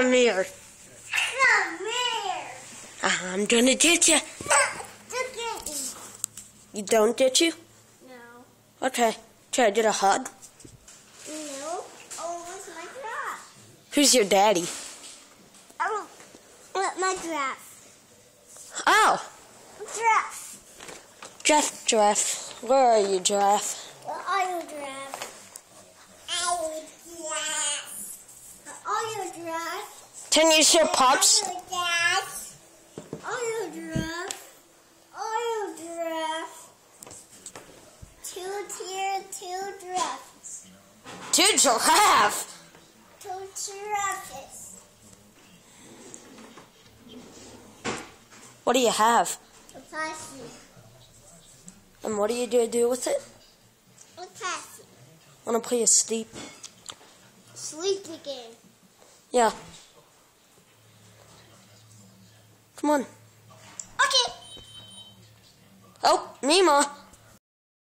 Come here. Come here. I'm gonna get you. You don't get you? No. Okay. Can I get a hug? No. Oh, where's my giraffe? Who's your daddy? Oh, my giraffe. Oh! Giraffe. Giraffe. Where are you, Giraffe? Where are you, giraffe? Are you giraffe? Are you giraffe? Can you share pups? Are you giraffe? Are you giraffe? Are you giraffe? Two giraffes. Two giraffe. Two giraffes. What do you have? A taxi. And what are you gonna do with it? A taxi. Wanna play a sleep? Sleep again. Yeah. Come on. Okay. Oh, Mima.